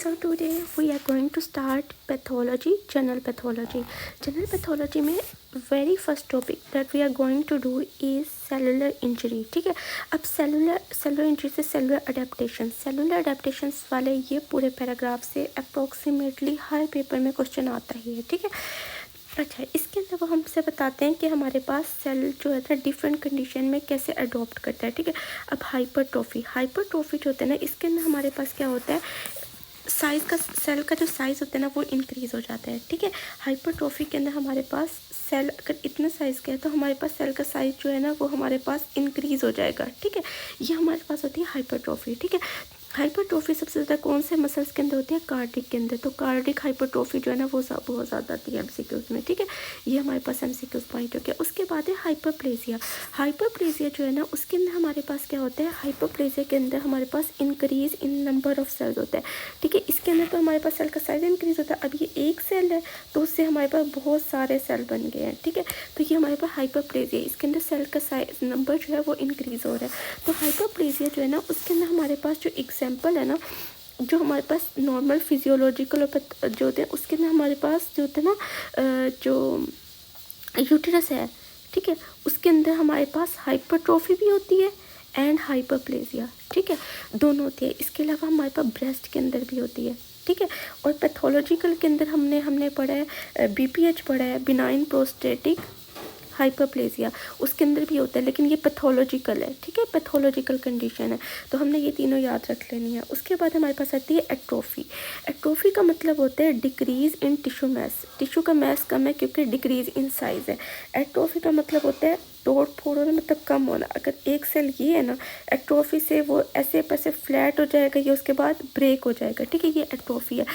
So today we are going to start pathology, general pathology. General pathology में very first topic that we are going to do is cellular injury. ठीक है, अब cellular injury से cellular adaptations वाले ये पूरे paragraph से approximately हर paper में क्वेश्चन आता ही है. ठीक है, अच्छा, इसके अंदर वो हमसे बताते हैं कि हमारे पास सेल जो है ना डिफरेंट कंडीशन में कैसे अडॉप्ट करता है. ठीक है, अब हाइपरट्रोफी जो होता है ना, इसके अंदर हमारे पास क्या होता है, साइज़ का सेल का जो साइज़ होता है ना वो इंक्रीज़ हो जाता है. ठीक है, हाइपरट्रोफी के अंदर हमारे पास सेल अगर इतना साइज़ का है तो हमारे पास सेल का साइज़ जो है ना वो हमारे पास इंक्रीज़ हो जाएगा. ठीक है, ये हमारे पास होती है हाइपरट्रोफी. ठीक है, हाइपरट्रोफी सबसे ज़्यादा कौन से मसल्स के अंदर होती है, कार्डिक के अंदर. तो कार्डिक हाइपरट्रोफी जो है ना वो बहुत ज़्यादा आती है एमसीक्यूज़ में. ठीक है, ये हमारे पास एमसीक्यूज़ पॉइंट हो गया. उसके बाद है हाइपरप्लेजिया जो है ना उसके अंदर हमारे पास क्या होता है, हाइपरप्लेजिया के अंदर हमारे पास increase in number of cells होता है. ठीक है, इसके अंदर तो हमारे पास सेल का साइज इंक्रीज़ होता है. अब ये एक सेल है तो उससे हमारे पास बहुत सारे सेल बन गए हैं. ठीक है, तो ये हमारे पास हाइपरप्लेजिया, इसके अंदर सेल का साइज नंबर जो है वो इंक्रीज़ हो रहा है. तो हाइपरप्लेजिया जो है ना उसके अंदर हमारे पास जो एग्जाम्पल है ना, जो हमारे पास नॉर्मल फिजियोलॉजिकल जो होते हैं उसके अंदर हमारे पास जो होते हैं ना, जो यूटेरस है, ठीक है, उसके अंदर हमारे पास हाइपरट्रोफी भी होती है एंड हाइपरप्लेजिया. ठीक है, दोनों होती है. इसके अलावा हमारे पास ब्रेस्ट के अंदर भी होती है. ठीक है, और पैथोलॉजिकल के अंदर हमने पढ़ा है, बीपीएच पढ़ा है, बिनाइन प्रोस्टेटिक हाइपरप्लेजिया, उसके अंदर भी होता है, लेकिन ये पैथोलॉजिकल है. ठीक है, पैथोलॉजिकल कंडीशन है, तो हमने ये तीनों याद रख लेनी है. उसके बाद हमारे पास आती है एट्रोफी का मतलब होता है decrease in tissue mass. Tissue का मैस कम है क्योंकि डिक्रीज़ इन साइज़ है. एट्रोफी का मतलब होता है तोड़ फोड़ होना, मतलब कम होना. अगर एक सेल ये है ना, एट्रोफी से वो ऐसे पैसे फ्लैट हो जाएगा, ये उसके बाद ब्रेक हो जाएगा. ठीक है, ये एट्रोफी है.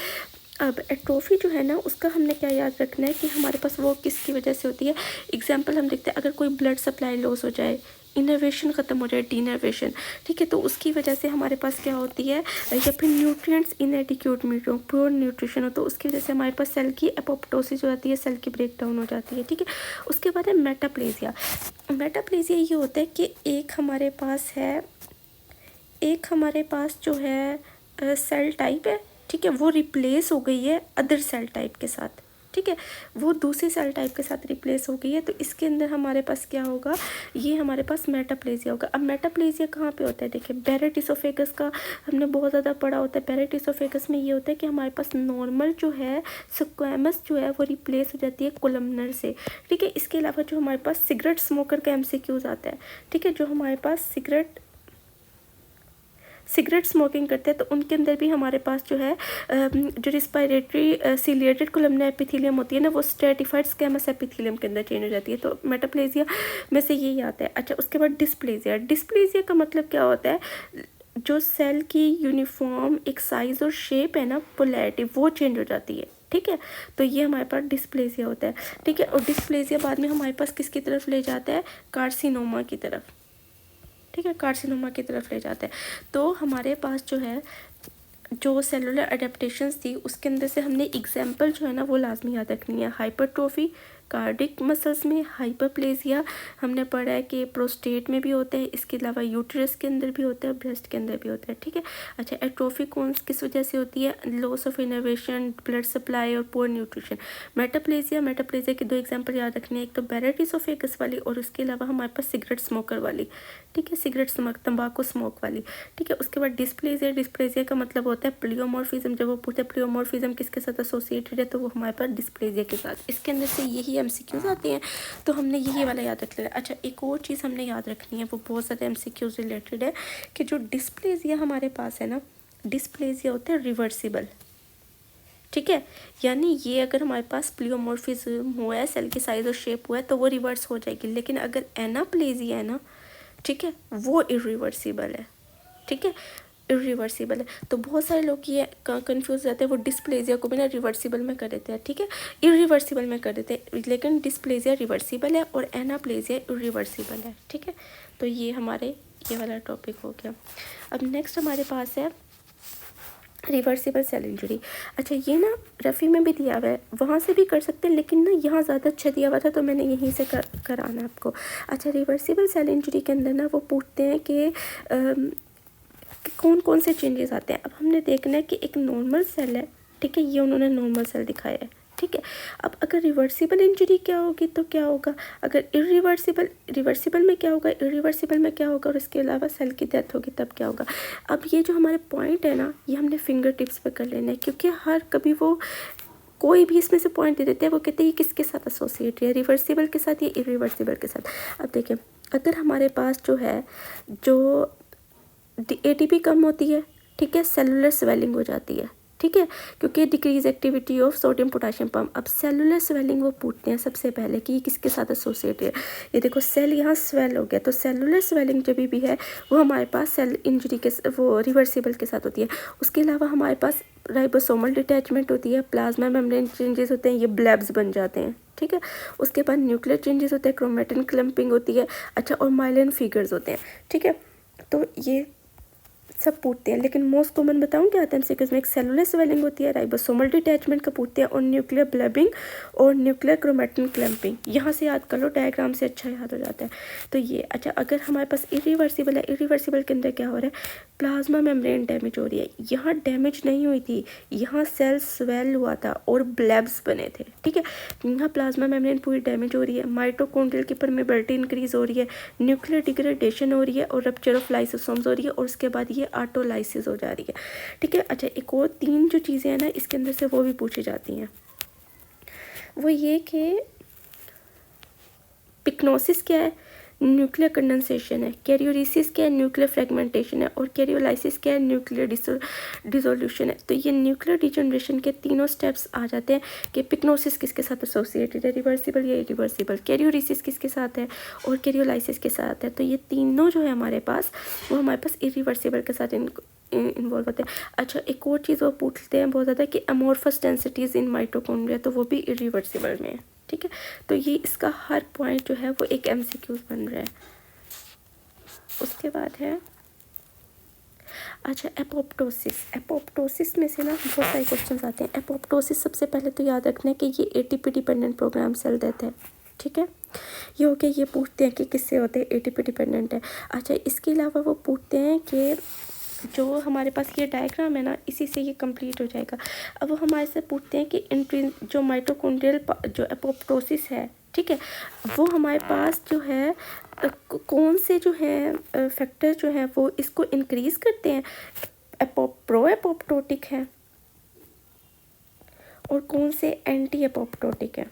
अब एट्रोफी जो है ना उसका हमने क्या याद रखना है कि हमारे पास वो किसकी वजह से होती है. एग्जाम्पल हम देखते हैं, अगर कोई ब्लड सप्लाई लॉस हो जाए, इनर्वेशन ख़त्म हो जाए, डीनर्वेशन, ठीक है, तो उसकी वजह से हमारे पास क्या होती है, या फिर न्यूट्रिएंट्स इनएडिक्यूट मिल हो, प्योर न्यूट्रिशन हो, तो उसकी वजह से हमारे पास सेल की एपोप्टोसिस हो जाती है, सेल की ब्रेक डाउन हो जाती है. ठीक है, उसके बाद है मेटाप्लेजिया. ये होता है कि एक हमारे पास जो है सेल टाइप है, ठीक है, वो रिप्लेस हो गई है अदर सेल टाइप के साथ. ठीक है, वो दूसरी सेल टाइप के साथ रिप्लेस हो गई है, तो इसके अंदर हमारे पास क्या होगा, ये हमारे पास मेटाप्लेजिया होगा. अब मेटाप्लेजिया कहाँ पे होता है, देखिए बैरेट इसोफेगस का हमने बहुत ज़्यादा पढ़ा होता है. बैरेट इसोफेगस में ये होता है कि हमारे पास नॉर्मल जो है स्क्वैमस जो है वो रिप्लेस हो जाती है कोलमनर से. ठीक है, इसके अलावा जो हमारे पास सिगरेट स्मोकर का एमसीक्यूज़ आता है. ठीक है, जो हमारे पास सिगरेट स्मोकिंग करते हैं तो उनके अंदर भी हमारे पास जो है जो रिस्पायरेटरी सिलिएटेड कोलमनर एपिथेलियम होती है ना, वो स्ट्रेटिफाइड स्क्वैमस एपिथेलियम के अंदर चेंज हो जाती है. तो मेटाप्लेजिया में से यही आता है. अच्छा, उसके बाद डिस्प्लेजिया का मतलब क्या होता है, जो सेल की यूनिफॉर्म एक साइज़ और शेप है ना, पोलैरिटी, वो चेंज हो जाती है. ठीक है, तो ये हमारे पास डिस्प्लेजिया होता है. ठीक है, और डिस्प्लेजिया बाद में हमारे पास किसकी तरफ ले जाता है, कार्सिनोमा की तरफ. ठीक है, कार्सिनोमा की तरफ ले जाता है. तो हमारे पास जो है जो सेलुलर अडेप्टेशंस थी उसके अंदर से हमने एग्जाम्पल जो है ना वो लाजमी याद रखनी है. हाइपरट्रोफी कार्डिक मसल्स में, हाइपरप्लेजिया हमने पढ़ा है कि प्रोस्टेट में भी होता है, इसके अलावा यूट्रस के अंदर भी होता है, ब्रेस्ट के अंदर भी होता है. ठीक है, अच्छा, एट्रोफी किस वजह से होती है, loss of innervation, blood supply और पोर न्यूट्रिशन. मेटाप्लेजिया के दो एग्जाम्पल याद रखने हैं, एक तो बैरेट इसोफेगस वाली और उसके अलावा हमारे पास सिगरेट स्मोकर वाली. ठीक है, सिगरेट स्मोक, तंबाकू स्मोक वाली. ठीक है, उसके बाद डिस्प्लेजिया का मतलब होता है प्लियोमॉर्फिज्म. जब वो पूछते हैं प्लियोमॉर्फिज्म किसके साथ एसोसिएटेड है, तो वो हमारे पास डिस्प्लेजिया के साथ. इसके अंदर से यही एमसीक्यूज आते हैं, तो हमने यही वाला याद रख लिया. अच्छा, एक और चीज़ हमने याद रखनी है, वो बहुत ज़्यादा एमसीक्यूज रिलेटेड है, कि जो डिस्प्लेजिया हमारे पास है ना, डिस्प्लेजिया होता है रिवर्सिबल. ठीक है, यानी ये अगर हमारे पास प्लियोमॉर्फिज्म हुआ है, सेल की साइज और शेप हुआ है, तो वो रिवर्स हो जाएगी. लेकिन अगर एनाप्लेजिया है ना, ठीक है, वो इरिवर्सिबल है. ठीक है, इरिवर्सिबल है. तो बहुत सारे लोग ये कंफ्यूज रहते हैं, वो डिस्प्लेजिया को भी ना रिवर्सिबल में कर देते हैं. ठीक है, इरिवर्सिबल में कर देते हैं, लेकिन डिस्प्लेजिया रिवर्सिबल है और एनाप्लेजिया इरिवर्सिबल है. ठीक है, तो ये हमारे ये वाला टॉपिक हो गया. अब नेक्स्ट हमारे पास है रिवर्सिबल सेल इंजरी. अच्छा, ये ना रफ़ी में भी दिया हुआ है, वहाँ से भी कर सकते हैं, लेकिन ना यहाँ ज़्यादा अच्छा दिया हुआ था तो मैंने यहीं से कराना आपको. अच्छा, रिवर्सिबल सेल इंजरी के अंदर ना वो पूछते हैं कि कौन कौन से चेंजेस आते हैं। अब हमने देखना है कि एक नॉर्मल सेल है, ठीक है, ये उन्होंने नॉर्मल सेल दिखाया है, ठीक है। अब अगर रिवर्सिबल इंजरी क्या होगी तो क्या होगा, अगर रिवर्सिबल में क्या होगा, इरिवर्सिबल में क्या होगा, और इसके अलावा सेल की डेथ होगी तब क्या होगा। अब ये जो हमारे पॉइंट है ना, ये हमने फिंगर टिप्स पे कर लेना है, क्योंकि हर कभी वो कोई भी इसमें से पॉइंट दे देते हैं, वो कहते हैं ये किसके साथ एसोसिएट है, रिवर्सिबल के साथ या इरिवर्सिबल के साथ। अब देखिए, अगर हमारे पास जो है जो एटीपी कम होती है, ठीक है, सेलुलर स्वेलिंग हो जाती है, ठीक है, क्योंकि decrease activity of sodium potassium pump. अब सेलुलर स्वेलिंग वो पूछते हैं सबसे पहले कि ये किसके साथ एसोसिएट है। ये देखो सेल यहाँ स्वेल हो गया, तो सेलुलर स्वेलिंग जो भी है वो हमारे पास सेल इंजरी के वो रिवर्सिबल के साथ होती है। उसके अलावा हमारे पास राइबोसोमल डिटैचमेंट होती है, प्लाज्मा मेम्ब्रेन चेंजेस होते हैं, ये ब्लैब्स बन जाते हैं, ठीक है। उसके बाद न्यूक्लियर चेंजेस होते हैं, क्रोमेटिन क्लम्पिंग होती है, अच्छा, और माइलिन फिगर्स होते हैं, ठीक है। तो ये सब पूछते हैं, लेकिन मोस्ट कॉमन बताऊँ क्या आता है एमसीक्यूज में, एक सेलुलर स्वेलिंग होती है, राइबोसोमल डिटैचमेंट का पूछते हैं, और न्यूक्लियर ब्लबिंग और न्यूक्लियर क्रोमेटिन क्लैंपिंग। यहाँ से याद कर लो, डायग्राम से अच्छा याद हो जाता है। तो ये अच्छा, अगर हमारे पास इरिवर्सिबल है, इरिवर्सिबल के अंदर क्या हो रहा है, प्लाज्मा मेम्ब्रेन डैमेज हो रही है। यहाँ डैमेज नहीं हुई थी, यहाँ सेल स्वेल हुआ था और ब्लैब्स बने थे, ठीक है। यहाँ प्लाज्मा मेम्ब्रेन पूरी डैमेज हो रही है, माइटोकॉन्ड्रियल की परमेबिलिटी इंक्रीज हो रही है, न्यूक्लियर डिग्रेडेशन हो रही है, और रप्चर ऑफ लाइसोसोम्स हो रही है, और उसके बाद ये ऑटोलाइसिस हो जा रही है, ठीक है। अच्छा, एक और 3 जो चीज़ें हैं ना इसके अंदर से वो भी पूछी जाती हैं, वो ये कि पिक्नोसिस क्या है, न्यूक्लियर कंडेंसेशन है, कैरियोलिसिस क्या है, न्यूक्लियर फ्रेगमेंटेशन है, और कैरियोलाइसिस क्या है, न्यूक्लियर डिसोल्यूशन है। तो ये न्यूक्लियर डिजनरेशन के तीनों स्टेप्स आ जाते हैं कि पिक्नोसिस किसके साथ एसोसिएटेड है, रिवर्सिबल या इरिवर्सिबल, कैरियोलिसिस किसके साथ है और कैरियोलाइसिस के साथ है। तो ये तीनों जो है हमारे पास, वो हमारे पास इरिवर्सिबल के साथ इन्वॉल्व होते हैं। अच्छा, एक और चीज़ वो पूछते हैं बहुत ज़्यादा कि अमोर्फस डेंसिटीज़ इन माइटोकॉन्ड्रिया, तो वो भी इरिवर्सिबल में है, ठीक है। तो ये इसका हर पॉइंट जो है वो एक एमसीक्यूज बन रहा है। उसके बाद है अच्छा एपोप्टोसिस में से ना बहुत सारे क्वेश्चंस आते हैं। एपोप्टोसिस सबसे पहले तो याद रखना है कि ये ATP dependent program cell death है, ठीक है। ये हो गया, ये पूछते हैं कि किससे होते हैं, एटीपी डिपेंडेंट है। अच्छा, इसके अलावा वो पूछते हैं कि जो हमारे पास ये डायग्राम है ना, इसी से ये कंप्लीट हो जाएगा। अब वो हमारे से पूछते हैं कि जो माइटोकॉन्ड्रियल जो एपोप्टोसिस है, ठीक है, वो हमारे पास जो है कौन से जो है फैक्टर जो है वो इसको इंक्रीज़ करते हैं, प्रो एपोप्टोटिक है, और कौन से एंटी एपोप्टोटिक है।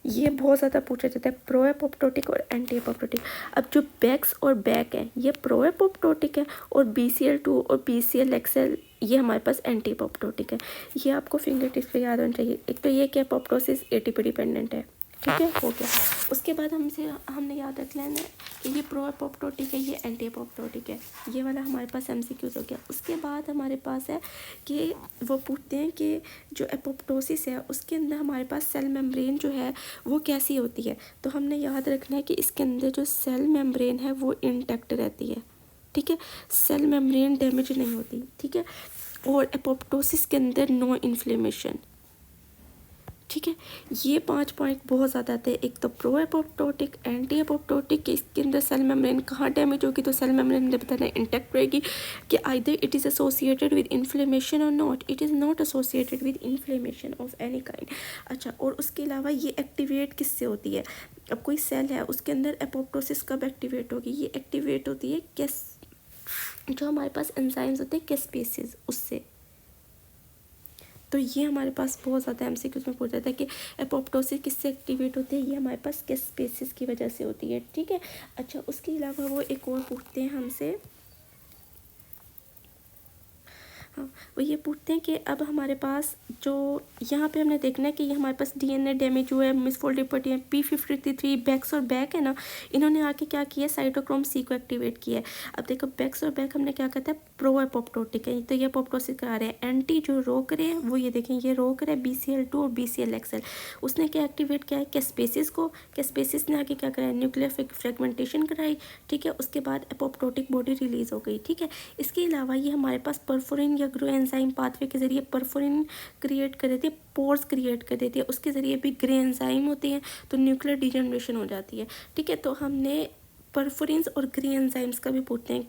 ये बहुत ज़्यादा पूछा जाता है, प्रो एपोप्टोटिक और एंटी एपोप्टोटिक। अब जो बैक्स और बैक है ये प्रो एपोप्टोटिक है, और BCL2 और BCL-XL ये हमारे पास एंटी एपोप्टोटिक है। ये आपको फिंगर टिप्स पे याद होना चाहिए। एक तो ये कि एपोप्टोसिस एटीपी डिपेंडेंट है, ठीक है, हो गया। उसके बाद हमने याद रख लेना है कि ये प्रो एपोप्टोटिक है, ये एंटी एपोप्टोटिक है, ये वाला हमारे पास एमसीक्यूज हो गया। उसके बाद हमारे पास है कि वो पूछते हैं कि जो एपोप्टोसिस है उसके अंदर हमारे पास सेल मेम्ब्रेन जो है वो कैसी होती है। तो हमने याद रखना है कि इसके अंदर जो सेल मेम्ब्रेन है वो इंटैक्ट रहती है, ठीक है, सेल मेम्ब्रेन डैमेज नहीं होती, ठीक है। और एपोप्टोसिस के अंदर नो इन्फ्लेमेशन, ठीक है। ये 5 पॉइंट बहुत ज़्यादा आते हैं। एक तो प्रो एपोप्टोटिक, एंटी एपोप्टोटिक, इसके अंदर सेल मेम्ब्रेन कहाँ डैमेज होगी, तो सेल मेम्ब्रेन ने बताना इंटैक्ट रहेगी कि either it is associated with inflammation और not, it is not associated with inflammation of any kind. अच्छा, और उसके अलावा ये एक्टिवेट किससे होती है। अब कोई सेल है उसके अंदर एपोप्टोसिस कब एक्टिवेट होगी, ये एक्टिवेट होती है जो हमारे पास एंजाइम्स होते हैं कैस्पेसेस, उससे। तो ये हमारे पास बहुत ज़्यादा एमसीक्यूज में पूछा जाता है कि एपोप्टोसिस किससे एक्टिवेट होती है, ये हमारे पास कैस्पेसेस की वजह से होती है, ठीक है। अच्छा, उसके अलावा वो एक और पूछते हैं हमसे, हाँ, वो ये पूछते हैं कि अब हमारे पास जो यहाँ पे हमने देखना है कि ये हमारे पास DNA डैमेज हुआ है, मिसफोल्डेड प्रोटीन P53 बैक्स और बैक है ना, इन्होंने आके क्या किया, साइटोक्रोम C को एक्टिवेट किया है। अब देखो बैक्स और बैक हमने क्या कहता है, प्रो एपोप्टोटिक है, तो ये एपोप्टोसिस करा रहे हैं। एंटी जो रोक रहे हैं वो ये देखें, ये रोक रहे हैं BCL2 और BCL-XL। उसने क्या एक्टिवेट किया है, कैस्पेसिस को, कैस्पेसिस ने आके क्या कराया, न्यूक्लियर फ्रेगमेंटेशन कराई, ठीक है। उसके बाद एपोप्टोटिक बॉडी रिलीज हो गई, ठीक है। इसके अलावा ये हमारे पास परफोरिन या ग्रो एंजाइम पाथवे के जरिए परफोरिन क्रिएट कर देती है, पोर्स क्रिएट कर देती है, उसके ज़रिए भी ग्रे एंजाइम होती है, तो न्यूक्लियर डिजनरेशन हो जाती है, ठीक है। तो हमने परफोरिन्स और ग्रे एंजाइम्स का भी पूछते हैं,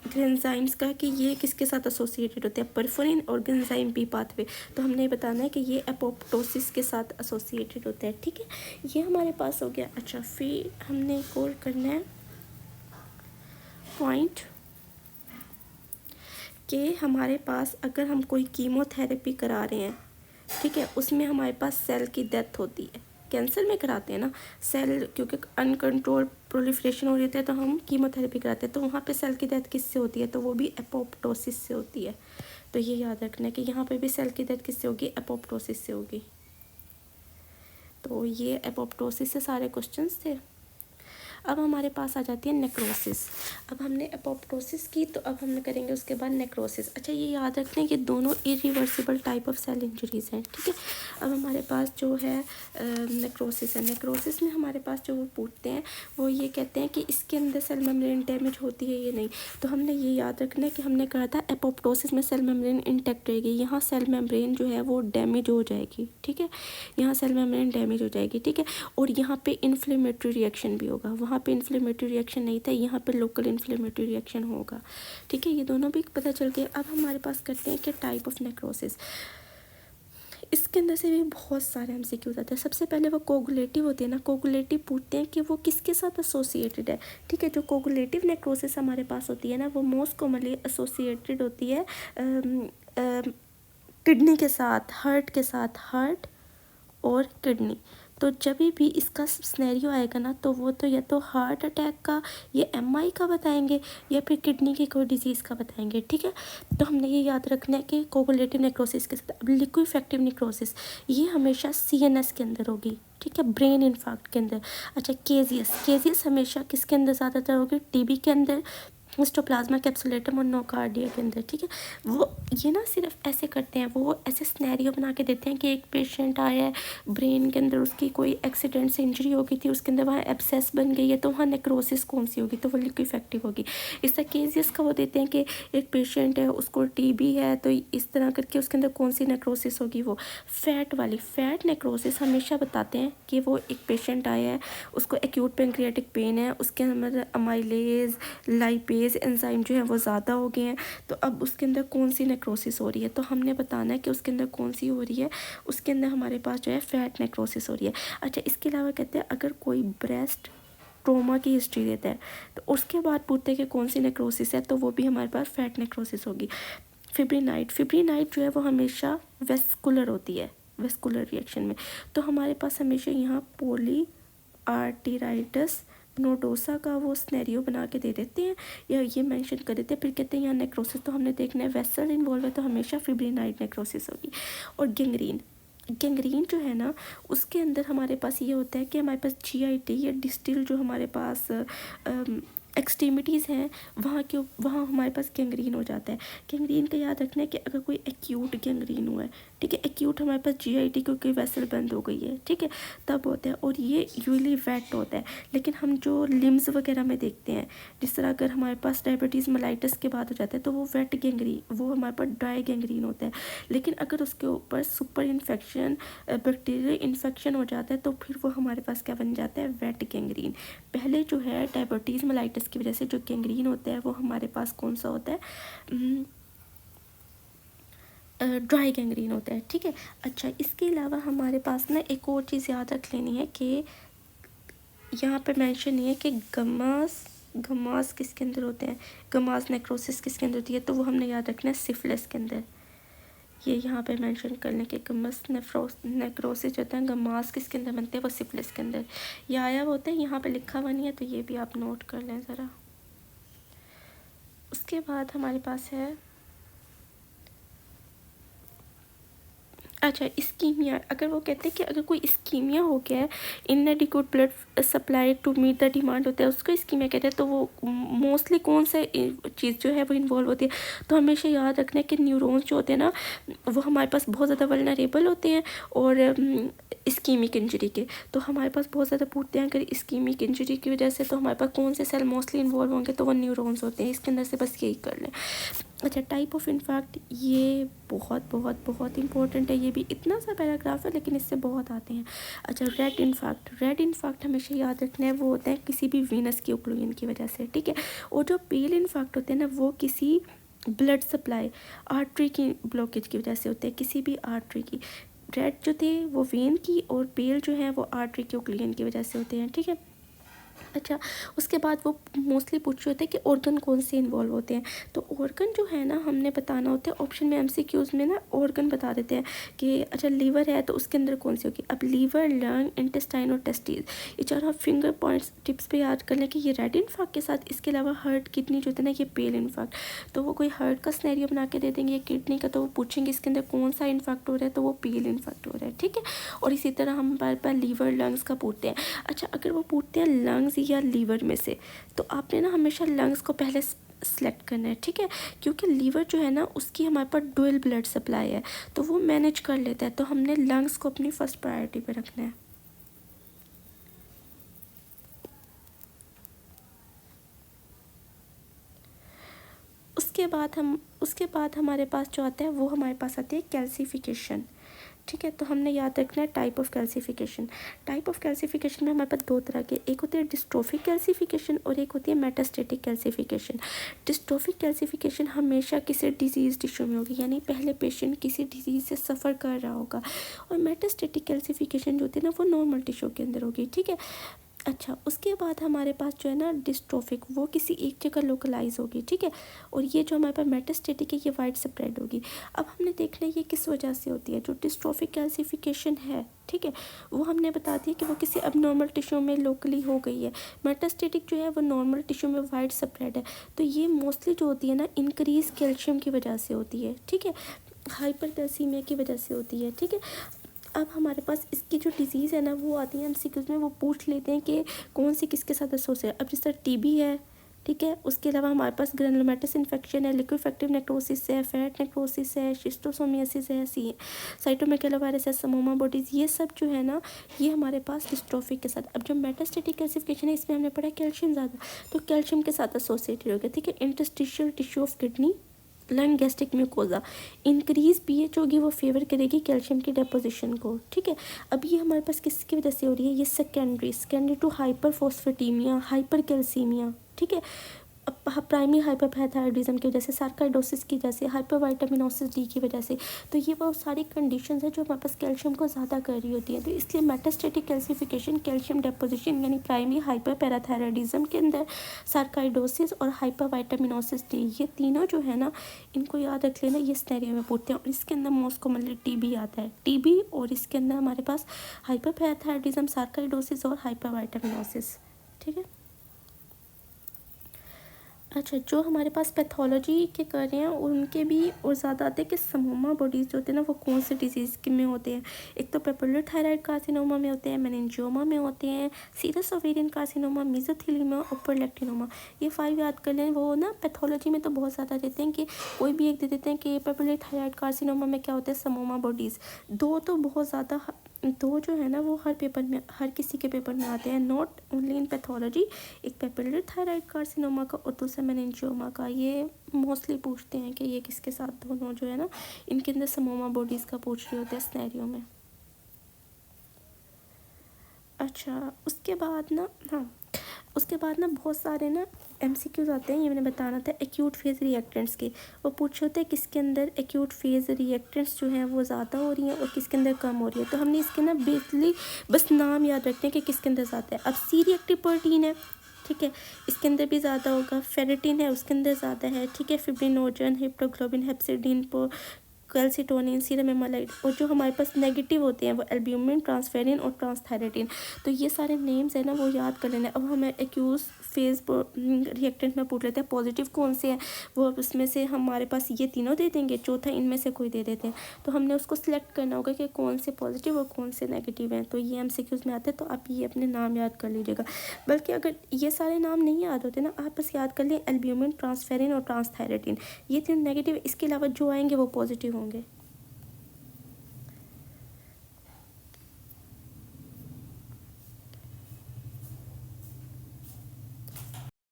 ग्रेंजाइम्स का कि ये किसके साथ एसोसिएटेड होते हैं, परफोरिन और ग्रेंजाइम बी पाथवे। तो हमने बताना है कि ये एपोप्टोसिस के साथ एसोसिएटेड होते हैं, ठीक है। ये हमारे पास हो गया। अच्छा, फिर हमने एक और करना है पॉइंट कि हमारे पास अगर हम कोई कीमोथेरेपी करा रहे हैं, ठीक है, उसमें हमारे पास सेल की डेथ होती है। कैंसर में कराते हैं ना सेल, क्योंकि अनकंट्रोल प्रोलिफरेशन हो रही है तो हम कीमोथेरेपी कराते हैं, तो वहाँ पे सेल की डेथ किससे होती है, तो वो भी एपोप्टोसिस से होती है। तो ये याद रखना है कि यहाँ पे भी सेल की डेथ किससे होगी, एपोप्टोसिस से होगी। तो ये एपोप्टोसिस से सारे क्वेश्चंस थे। अब हमारे पास आ जाती है नेक्रोसिस। अब हमने एपोप्टोसिस की, तो अब हम करेंगे उसके बाद नेक्रोसिस। अच्छा, ये याद रखने कि दोनों irreversible type of cell injuries हैं, ठीक है। अब हमारे पास जो है नेक्रोसिस है। नेक्रोसिस में हमारे पास जो वो पूछते हैं वो ये कहते हैं कि इसके अंदर सेल मेम्ब्रेन डैमेज होती है या नहीं। तो हमने ये याद रखना है कि हमने कहा था एपोप्टोसिस में सेल मेम्ब्रेन इंटैक्ट रहेगी, यहाँ सेल मेम्ब्रेन जो है वो डैमेज हो जाएगी, ठीक है। यहाँ सेल मेम्ब्रेन डैमेज हो जाएगी, ठीक है। और यहाँ पे इन्फ्लेमेटरी रिएक्शन भी होगा, वहाँ पे इन्फ्लेमेटरी रिएक्शन नहीं था, यहाँ पे लोकल इन्फ्लेमेटरी रिएक्शन होगा, ठीक है। ये दोनों भी पता चल गए। अब हमारे पास करते हैं कि टाइप ऑफ नेक्रोसिस। इसके अंदर से भी बहुत सारे एमसीक्यूज आते हैं। सबसे पहले वो कोगुलेटिव होती है ना, कोगुलेटिव पूछते हैं कि वो किसके साथ एसोसिएटेड है, ठीक है। जो कोगुलेटिव नेक्रोसिस हमारे पास होती है ना, वो मोस्ट कॉमनली एसोसिएटेड होती है किडनी के साथ, हार्ट के साथ, हार्ट और किडनी। तो जब भी इसका सिनेरियो आएगा ना, तो वो तो या तो हार्ट अटैक का, या एमआई का बताएंगे, या फिर किडनी की कोई डिजीज़ का बताएंगे, ठीक है। तो हमने ये याद रखना है कि कोगुलेटिव नेक्रोसिस के साथ। अब लिक्विफेक्टिव नेक्रोसिस ये हमेशा सीएनएस के अंदर होगी, ठीक है, ब्रेन इन्फार्क्ट के अंदर। अच्छा, केजियस हमेशा किसके अंदर ज़्यादातर होगी, टीबी के अंदर, हिस्टोप्लाज्मा कैप्सुलेटम और नोकार्डिया के अंदर, ठीक है। वो ये ना सिर्फ ऐसे करते हैं, वो ऐसे सिनेरियो बना के देते हैं कि एक पेशेंट आया है, ब्रेन के अंदर उसकी कोई एक्सीडेंट से इंजरी हो गई थी, उसके अंदर वहाँ एब्सेस बन गई है, तो वहाँ नेक्रोसिस कौन सी होगी, तो वो लिक्विफेक्टिव होगी। इस तरह केजियस का वो देते हैं कि एक पेशेंट है, उसको टीबी है, तो इस तरह करके उसके अंदर कौन सी नेक्रोसिस होगी, वो फैट वाली। फैट नेक्रोसिस हमेशा बताते हैं कि वो एक पेशेंट आया है, उसको एक्यूट पेंक्रियाटिक पेन है, उसके अंदर अमाइलेज, लाइपेज एंजाइम जो है वो ज़्यादा हो गए हैं, तो अब उसके अंदर कौन सी नेक्रोसिस हो रही है, तो हमने बताना है कि उसके अंदर कौन सी हो रही है, उसके अंदर हमारे पास जो है फैट नेक्रोसिस हो रही है। अच्छा, इसके अलावा कहते हैं अगर कोई ब्रेस्ट ट्रोमा की हिस्ट्री देता है, तो उसके बाद पूछते हैं कि कौन सी नेक्रोसिस है, तो वो भी हमारे पास फैट नेक्रोसिस होगी। फिब्रिनाइट जो है वो हमेशा वेस्कुलर होती है, वेस्कुलर रिएक्शन में। तो हमारे पास हमेशा यहाँ पोली आर्टेराइटिस नोडोसा का वो स्नेरियो बना के दे देते हैं, या ये मेंशन कर देते हैं, फिर कहते हैं यहाँ नेक्रोसिस, तो हमने देखना है वेसल इन्वॉल्व है, तो हमेशा फिब्रिनाइट नेक्रोसिस होगी। और गैंग्रीन जो है ना, उसके अंदर हमारे पास ये होता है कि हमारे पास जीआईटी या डिस्टिल जो हमारे पास एक्सट्रीमिटीज़ हैं, वहाँ हमारे पास गैंग्रीन हो जाता है। गैंग्रीन का याद रखना है कि अगर कोई एक्यूट गैंग्रीन हुआ है, ठीक है, एक्यूट हमारे पास जीआईटी क्योंकि वेसल बंद हो गई है, ठीक है, तब होता है। और ये यूजली वेट होता है, लेकिन हम जो लिम्स वगैरह में देखते हैं, जिस तरह अगर हमारे पास डायबिटीज़ मेलाइटिस के बाद हो जाता है, तो वो वेट गैंग्रीन, वो हमारे पास ड्राई गैंग्रीन होता है। लेकिन अगर उसके ऊपर सुपर इन्फेक्शन, बैक्टीरियल इन्फेक्शन हो जाता है, तो फिर वो हमारे पास क्या बन जाता है, वेट गैंग्रीन। पहले जो है डायबिटीज़ मेलाइटिस की वजह से जो गैंग्रीन होता है, वो हमारे पास कौन सा होता है, ड्राई गैंग्रीन होता है, ठीक है। अच्छा, इसके अलावा हमारे पास ना एक और चीज़ याद रख लेनी है कि यहाँ पे मेंशन नहीं है कि गमास किसके अंदर होते हैं, गमास नेक्रोसिस किसके अंदर होती है, तो वो हमने याद रखना है सिफिलिस के अंदर। ये यहाँ पे मेंशन कर लें कि गमस नेक्रोसिस जो होता है, गमास किसके अंदर बनते हैं, वो सिफिलिस के अंदर। ये आया होता है, यहाँ पे लिखा हुआ नहीं है, तो ये भी आप नोट कर लें ज़रा। उसके बाद हमारे पास है, अच्छा, इस्कीमिया। अगर वो कहते हैं कि अगर कोई इस्कीमिया हो गया है, inadequate blood supply to meet the demand होता है, उसको इस्कीमिया कहते हैं। तो वो मोस्टली कौन सा चीज़ जो है वो इन्वॉल्व होती है, तो हमेशा याद रखना है कि न्यूरॉन्स जो होते हैं ना, वो हमारे पास बहुत ज़्यादा वल्नरेबल होते हैं और इस्कीमिक इंजरी के। तो हमारे पास बहुत ज़्यादा पूछते हैं अगर इस्कीमिक इंजरी की वजह से, तो हमारे पास कौन से सेल मोस्टली इन्वॉल्व होंगे, तो वो न्यूरॉन्स होते हैं। इसके अंदर से बस यही कर लें। अच्छा, टाइप ऑफ इन्फाक्ट, ये बहुत बहुत बहुत इंपॉर्टेंट है, ये भी इतना सा पैराग्राफ है लेकिन इससे बहुत आते हैं। अच्छा, रेड इन्फाक्ट हमेशा याद रखना है, वो होता है किसी भी वीनस की ओक्लूजन की वजह से, ठीक है। और जो पेल इन्फाक्ट होते हैं ना, वो किसी ब्लड सप्लाई आर्टरी की ब्लॉकेज की वजह से होते हैं, किसी भी आर्टरी की। रेड जो थे वो वेन की, और पेल जो है वो आर्टरी की ओक्लूजन की वजह से होते हैं, ठीक है। अच्छा, उसके बाद वो मोस्टली पूछ रहे होते हैं कि ऑर्गन कौन से इन्वॉल्व होते हैं। तो ऑर्गन जो है ना, हमने बताना होता है ऑप्शन में, एमसीक्यूज में ना ऑर्गन बता देते हैं कि अच्छा लीवर है तो उसके अंदर कौन सी होगी। अब लीवर, लंग, इंटेस्टाइन और टेस्टिस, ये चारों आप फिंगर पॉइंट्स टिप्स पे याद कर लें कि ये रेड इन्फाक्ट के साथ इसके अलावा हार्ट, किडनी जो होता है ना, ये पेल इन्फाक्ट। तो वो कोई हार्ट का स्नैरियो बना के दे देंगे, किडनी का, तो वो पूछेंगे इसके अंदर कौन सा इन्फाक्ट हो रहा है, तो वो पेल इन्फाक्ट हो रहा है, ठीक है। और इसी तरह हम बार बार लीवर, लंग्स का पूछते हैं। अच्छा, अगर वो पूछते हैं लंग्स या लीवर में से, तो आपने ना हमेशा लंग्स को पहले सेलेक्ट करना है, ठीक है। क्योंकि लीवर जो है ना, उसकी हमारे पास डुअल ब्लड सप्लाई है, तो वो मैनेज कर लेता है, तो हमने लंग्स को अपनी फर्स्ट प्रायोरिटी पे रखना है। उसके बाद हमारे पास जो आता है, वो हमारे पास आती है कैल्सिफिकेशन, ठीक है। तो हमने याद रखना है type of calcification. Type of calcification में हमारे पास दो तरह के, एक होती है डिस्ट्रोफिक कैल्सिफिकेशन और एक होती है मेटास्टेटिक कैल्सिफिकेशन। डिस्ट्रोफिक कैल्सिफिकेशन हमेशा किसी डिजीज़ टिश्यू में होगी, यानी पहले पेशेंट किसी डिजीज़ से सफ़र कर रहा होगा। और मेटास्टेटिक कैल्सिफिकेशन जो होती है ना, वो नॉर्मल टिश्यू के अंदर होगी, ठीक है। अच्छा, उसके बाद हमारे पास जो है ना डिस्ट्रोफिक, वो किसी एक जगह लोकलाइज होगी, ठीक है। और ये जो हमारे पास मेटास्टेटिक है, ये वाइड स्प्रेड होगी। अब हमने देखना है ये किस वजह से होती है। जो डिस्ट्रोफिक कैल्सिफिकेशन है, ठीक है, वो हमने बता दिया कि वो किसी अबनॉर्मल टिश्यू में लोकली हो गई है। मेटास्टेटिक जो है वो नॉर्मल टिश्यू में वाइड स्प्रेड है। तो ये मोस्टली जो होती है ना, इंक्रीज कैल्शियम की वजह से होती है, ठीक है, हाइपर कैल्सीमिया की वजह से होती है, ठीक है। अब हमारे पास इसकी जो डिज़ीज़ है ना, वो आती है एमसीक्यूज़ में, वो पूछ लेते हैं कि कौन सी किसके साथ एसोसिएट है। अब जिस तरह टीबी है, ठीक है, उसके अलावा हमारे पास ग्रेनुलोमेटस इन्फेक्शन है, लिक्विफेक्टिव नेक्रोसिस है, फैट नेक्रोसिस है, शिस्टोसोमियासिस है, साइटोमेगालोवायरस है, समोमा बॉडीज़, ये सब जो है ना, ये हमारे पास डिस्ट्रोफिक के साथ। अब जो मेटास्टेटिक कैल्सिफिकेशन है, इसमें हमने पढ़ा कैल्शियम ज़्यादा, तो कैल्शियम के साथ एसोसिएटेड हो गया, ठीक है। Interstitial tissue of kidney, lung, gastric mucosa, increase pH होगी, वो फेवर करेगी कैल्शियम की डेपोजिशन को, ठीक है। अब ये हमारे पास किसकी वजह से हो रही है, ये secondary to hyperphosphatemia, hypercalcemia, ठीक है। अब प्राइमरी हाइपरथायराइडिज्म की वजह से, सार्काइडोसिस की वजह से, हाइपरवाइटामिनोसिस डी की वजह से। तो ये वो सारी कंडीशंस है जो हमारे पास कैल्शियम को ज़्यादा कर रही होती हैं। तो इसलिए मेटास्टेटिक कैल्सिफिकेशन, कैल्शियम डेपोजिशन यानी प्राइमरी हाइपरपैराथायराइडिज्म के अंदर, सार्काइडोसिस और हाइपरवाइटामिनोसिस डी, ये तीनों जो है ना, इनको याद रख लेना, ये स्टेरियो में पूछते हैं। और इसके अंदर मोस्ट कॉमनली टीबी आता है, टीबी, और इसके अंदर हमारे पास हाइपरपैराथायराइडिज्म, सार्काइडोसिस और हाइपरवाइटामिनोसिस, ठीक है। अच्छा, जो हमारे पास पैथोलॉजी के कर रहे हैं उनके भी और ज़्यादा आते हैं कि समोमा बॉडीज़ जो होते हैं ना, वो कौन से डिजीज़ के में होते हैं। एक तो पेपुलर थायराइड कार्सिनोमा में होते हैं, मेनिंजियोमा में होते हैं, सीरस ओवेरियन कार्सिनोमा, मेसोथेलियोमा, ओपरलेक्टिनोमा, ये 5 याद कर लें। वो ना पैथोलॉजी में तो बहुत ज़्यादा देते हैं कि कोई भी एक दे देते हैं कि पेपुलर थायराइड कार्सिनोमा में क्या होता है, समोमा बॉडीज़। दो तो बहुत ज़्यादा, दो जो है ना वो हर पेपर में, हर किसी के पेपर में आते हैं, नॉट ओनली इन पैथोलॉजी। एक पेपिलर थायराइड कार्सिनोमा का और दूसरा मेनिंजियोमा का। ये मोस्टली पूछते हैं कि ये किसके साथ, दोनों जो है ना, इनके अंदर समोमा बॉडीज़ का पूछ रहे होते हैं स्नैरियो में। अच्छा, उसके बाद ना, हाँ, उसके बाद ना बहुत सारे ना एमसीक्यूज आते हैं, ये मैंने बताना था एक्यूट फेज़ रिएक्टेंट्स के। वो पूछे होते हैं किसके अंदर एक्यूट फेज़ रिएक्टेंट्स जो हैं वो ज़्यादा हो रही हैं और किसके अंदर कम हो रही है। तो हमने इसके ना बेसिकली बस नाम याद रखते हैं कि किसके अंदर ज़्यादा है। अब सी रिएक्टिव प्रोटीन है, ठीक है, इसके अंदर भी ज़्यादा होगा। फेरेटिन है, उसके अंदर ज़्यादा है, ठीक है। Fibrinogen, haptoglobin, hepcidin, calcitonin, serum amide. और जो हमारे पास नेगेटिव होते हैं वो एल्ब्यूमिन, ट्रांसफेरिन और ट्रांसथायरेटिन। तो ये सारे नेम्स है ना, वो याद कर लेना। अब हमें एक्यूज फेज रिएक्टेंट में पूछ लेते हैं पॉजिटिव कौन से हैं, वो उसमें से हमारे पास ये तीनों दे देंगे, चौथा इनमें से कोई दे देते हैं। तो हमने उसको सिलेक्ट करना होगा कि कौन से पॉजिटिव और कौन से नेगेटिव हैं। तो ये एमसीक्यूज में आते हैं, तो आप ये अपने नाम याद कर लीजिएगा। बल्कि अगर ये सारे नाम नहीं याद होते ना, आप बस याद कर लें एल्ब्यूमिन, ट्रांसफेरिन और ट्रांसथायरेटिन, ये तीन नेगेटिव, इसके अलावा जो आएंगे वो पॉजिटिव होंगे।